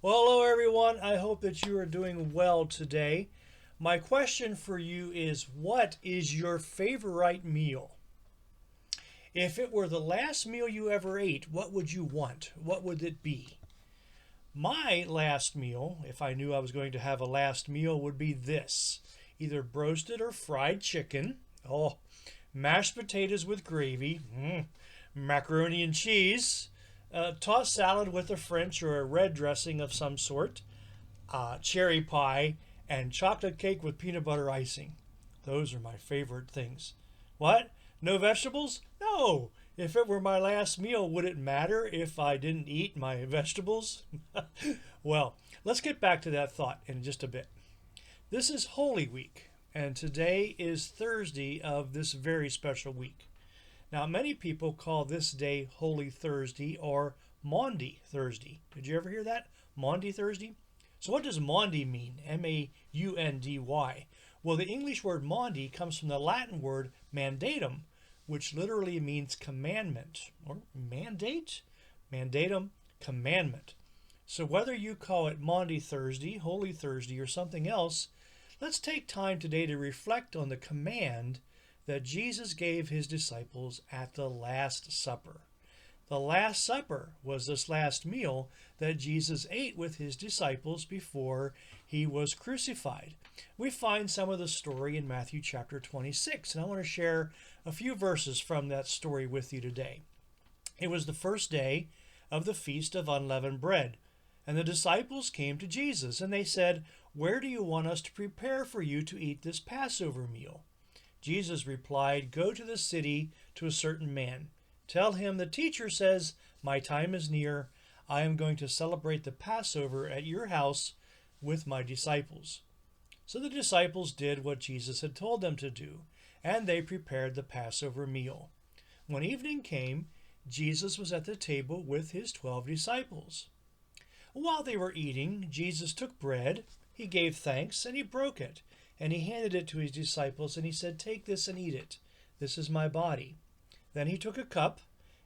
Well, hello everyone. I hope that you are doing well today. My question for you is, what is your favorite meal? If it were the last meal you ever ate, what would you want? What would it be? My last meal, if I knew I was going to have a last meal, would be this: either roasted or fried chicken. Oh, mashed potatoes with gravy, macaroni and cheese, tossed salad with a French or a red dressing of some sort, cherry pie, and chocolate cake with peanut butter icing. Those are my favorite things. What? No vegetables? No. If it were my last meal, would it matter if I didn't eat my vegetables? Well, let's get back to that thought in just a bit. This is Holy Week, and today is Thursday of this very special week. Now, many people call this day Holy Thursday or Maundy Thursday. Did you ever hear that? Maundy Thursday? So what does Maundy mean? Maundy. Well, the English word Maundy comes from the Latin word mandatum, which literally means commandment or mandate. Mandatum, commandment. So whether you call it Maundy Thursday, Holy Thursday, or something else, let's take time today to reflect on the command that Jesus gave his disciples at the Last Supper. The Last Supper was this last meal that Jesus ate with his disciples before he was crucified. We find some of the story in Matthew chapter 26, and I want to share a few verses from that story with you today. It was the first day of the Feast of Unleavened Bread, and the disciples came to Jesus, and they said, "Where do you want us to prepare for you to eat this Passover meal?" Jesus replied, "Go to the city to a certain man. Tell him the teacher says, 'My time is near. I am going to celebrate the Passover at your house with my disciples.'" So the disciples did what Jesus had told them to do, and they prepared the Passover meal. When evening came, Jesus was at the table with his 12 disciples. While they were eating, Jesus took bread, he gave thanks, and he broke it, and he handed it to his disciples, and he said, "Take this and eat it. This is my body." Then he took a cup,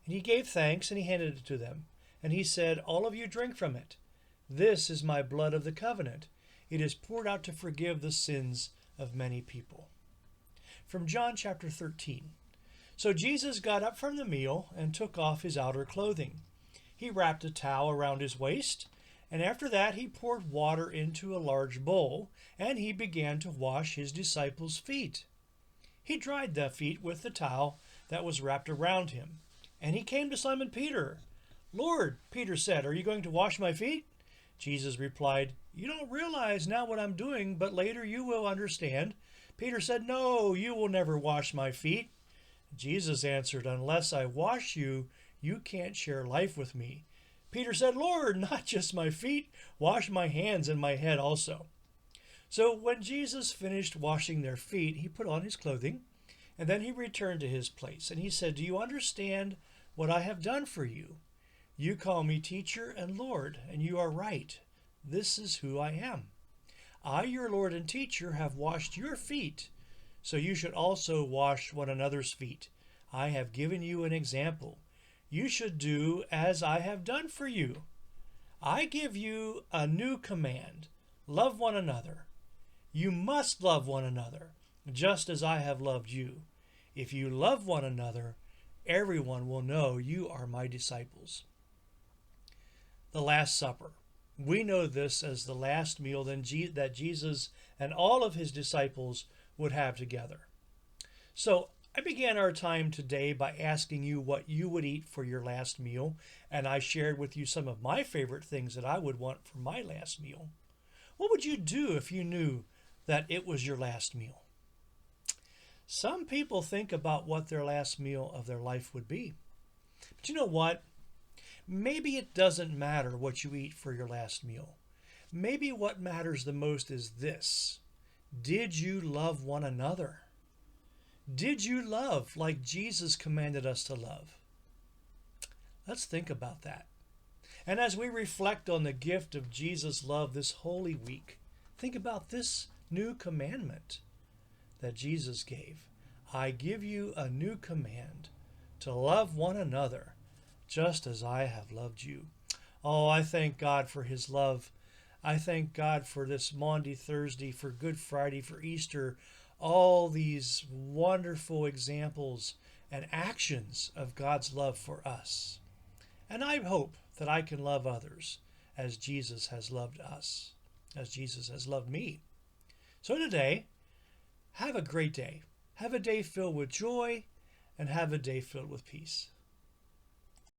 and he gave thanks, and he handed it to them. And he said, "All of you drink from it. This is my blood of the covenant. It is poured out to forgive the sins of many people." From John chapter 13. So Jesus got up from the meal and took off his outer clothing. He wrapped a towel around his waist, and after that he poured water into a large bowl, and he began to wash his disciples' feet. He dried the feet with the towel that was wrapped around him. And he came to Simon Peter. "Lord," Peter said, "are you going to wash my feet?" Jesus replied, "You don't realize now what I'm doing, but later you will understand." Peter said, "No, you will never wash my feet." Jesus answered, "Unless I wash you, you can't share life with me." Peter said, "Lord, not just my feet, wash my hands and my head also." So when Jesus finished washing their feet, he put on his clothing, and then he returned to his place. And he said, "Do you understand what I have done for you? You call me teacher and Lord, and you are right. This is who I am. I, your Lord and teacher, have washed your feet, so you should also wash one another's feet. I have given you an example. You should do as I have done for you. I give you a new command. Love one another. You must love one another, just as I have loved you. If you love one another, everyone will know you are my disciples." The Last Supper. We know this as the last meal that Jesus and all of his disciples would have together. So I began our time today by asking you what you would eat for your last meal, and I shared with you some of my favorite things that I would want for my last meal. What would you do if you knew that it was your last meal? Some people think about what their last meal of their life would be. But you know what? Maybe it doesn't matter what you eat for your last meal. Maybe what matters the most is this: did you love one another? Did you love like Jesus commanded us to love? Let's think about that. And as we reflect on the gift of Jesus' love this Holy Week, think about this new commandment that Jesus gave. I give you a new command, to love one another just as I have loved you. Oh, I thank God for his love. I thank God for this Maundy Thursday, for Good Friday, for Easter, all these wonderful examples and actions of God's love for us. And I hope that I can love others as Jesus has loved us, as Jesus has loved me. So today, have a great day. Have a day filled with joy and have a day filled with peace.